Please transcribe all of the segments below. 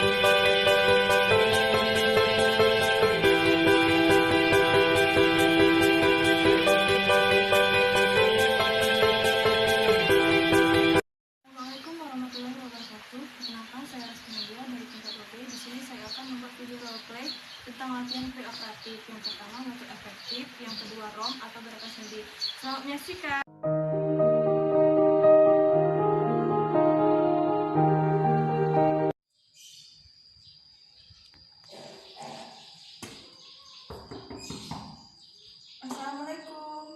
Assalamualaikum warahmatullahi wabarakatuh. Perkenalkan, saya Rizky Nadia dari tingkat 2B. Di sini saya akan membuat video roleplay tentang latihan preoperatif. Yang pertama, metode efektif. Yang kedua, ROM atau gerakan sendi. Selamat menyaksikan. Assalamualaikum.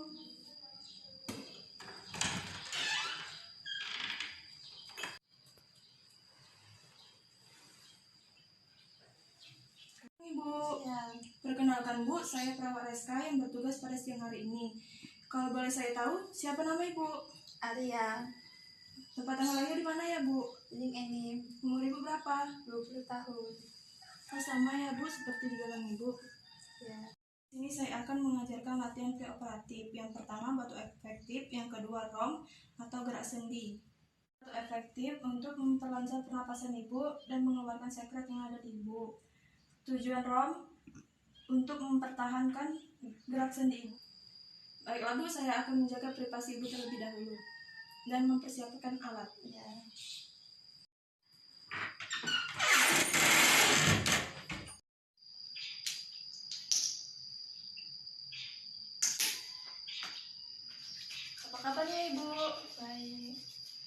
Bu, perkenalkan Bu, saya perawat Reska yang bertugas pada siang hari ini. Kalau boleh saya tahu, siapa nama Ibu? Alia, Tempat tanggal lahir di mana ya Bu? link ini Umur Ibu berapa? 20 tahun. Oh, sama ya Bu, seperti di galang Ibu. Ya, Ini saya akan mengajarkan latihan preoperatif. Yang pertama batu efektif, yang kedua ROM atau gerak sendi. Batu efektif untuk memperlancar pernapasan Ibu dan mengeluarkan sekret yang ada di Ibu. Tujuan ROM untuk mempertahankan gerak sendi Ibu. Baiklah Bu, saya akan menjaga privasi Ibu terlebih dahulu dan mempersiapkan alat. ya. Apa kabarnya Ibu? Baik,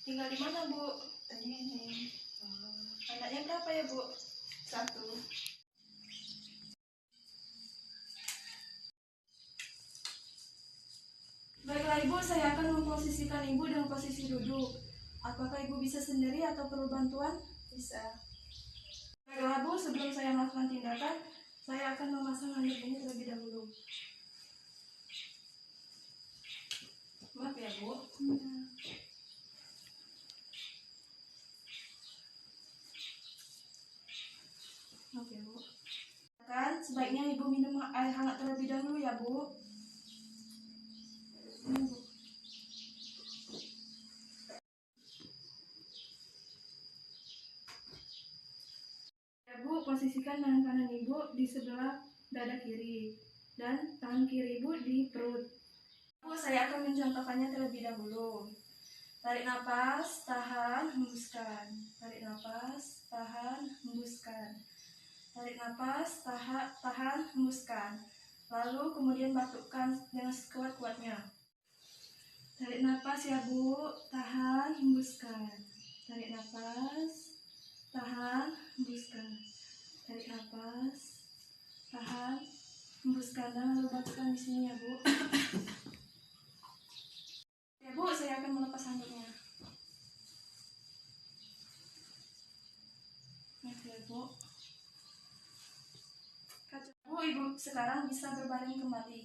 Tinggal di mana Bu? tadi ini Anaknya berapa ya Bu? 1. Baiklah Ibu, saya akan memposisikan Ibu dengan posisi duduk. Apakah Ibu bisa sendiri atau perlu bantuan? Bisa. Baiklah Bu, sebelum saya melakukan tindakan, saya akan memasang handuk ini terlebih dahulu. Maaf ya Bu. Maaf ya Bu. Kan sebaiknya Ibu minum air hangat terlebih dahulu ya Bu. Ini, Bu. Ya Bu, posisikan tangan kanan Ibu di sebelah dada kiri dan tangan kiri Ibu di perut. Bu, saya akan mencontohkannya terlebih dahulu. Tarik nafas, tahan, hembuskan. Tarik nafas, tahan, hembuskan. Tarik nafas, tahan, hembuskan. Lalu kemudian batukkan dengan sekuat-kuatnya. Tarik nafas ya Bu, tahan, hembuskan. Tarik nafas, tahan, hembuskan. Tarik nafas, tahan, hembuskan, dan lalu batukkan di sini ya Bu. Ya Bu, saya akan melepas handuknya. Oke Bu. Bu, Ibu sekarang bisa berbaring kembali.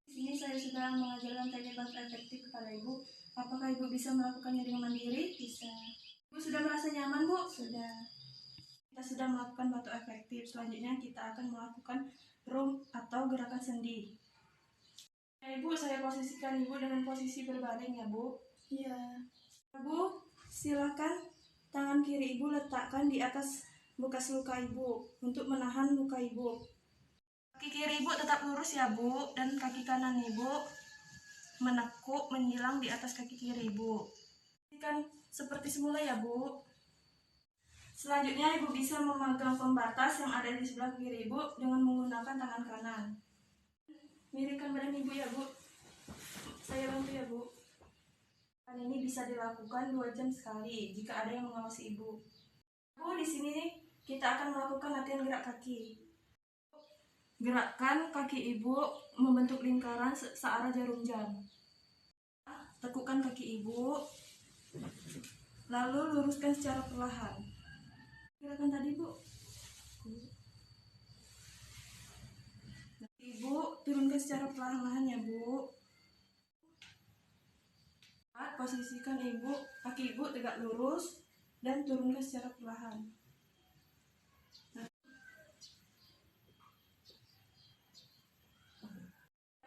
Di sini saya sudah mengajarkan teknik batu efektif kepada Ibu. Apakah Ibu bisa melakukannya dengan mandiri? Bisa. Ibu sudah merasa nyaman Bu? Sudah. Kita sudah melakukan batu efektif. Selanjutnya kita akan melakukan ROM atau gerakan sendi. Ya Ibu, saya posisikan Ibu dengan posisi berbaring ya Bu. Iya. Bu, silakan tangan kiri Ibu letakkan di atas bekas luka Ibu untuk menahan luka Ibu. Kaki kiri Ibu tetap lurus ya Bu, dan kaki kanan Ibu menekuk menyilang di atas kaki kiri Ibu. Kan seperti semula ya Bu. Selanjutnya Ibu bisa memegang pembatas yang ada di sebelah kiri Ibu dengan menggunakan tangan kanan. Miringkan badan Ibu ya Bu. Saya bantu ya Bu. Ini bisa dilakukan 2 jam sekali jika ada yang mengawasi Ibu. Bu, di sini kita akan melakukan latihan gerak kaki. Gerakkan kaki Ibu membentuk lingkaran searah jarum jam. Tekukkan kaki Ibu, lalu luruskan secara perlahan. Gerakan tadi Bu. Ibu turunkan secara perlahan-lahan ya Bu. Posisikan Ibu, kaki Ibu tegak lurus dan turunkan secara perlahan.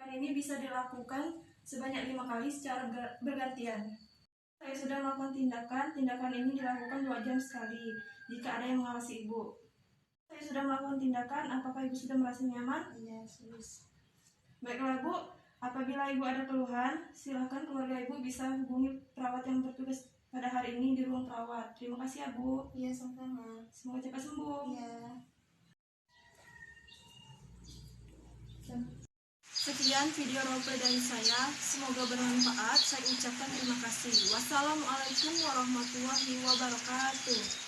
Ini bisa dilakukan sebanyak 5 kali secara bergantian. Saya sudah melakukan tindakan ini dilakukan 2 jam sekali. jika ada yang mengawasi Ibu. Saya sudah melakukan tindakan, apakah Ibu sudah merasa nyaman? Iya, sus. Baiklah Bu, apabila Ibu ada keluhan, silakan keluarga Ibu bisa hubungi perawat yang bertugas pada hari ini di ruang perawat. Terima kasih ya Bu. Iya, sama-sama. Semoga cepat sembuh. Iya. Sekian video roleplay dari saya, semoga bermanfaat. Saya ucapkan terima kasih. Wassalamualaikum warahmatullahi wabarakatuh.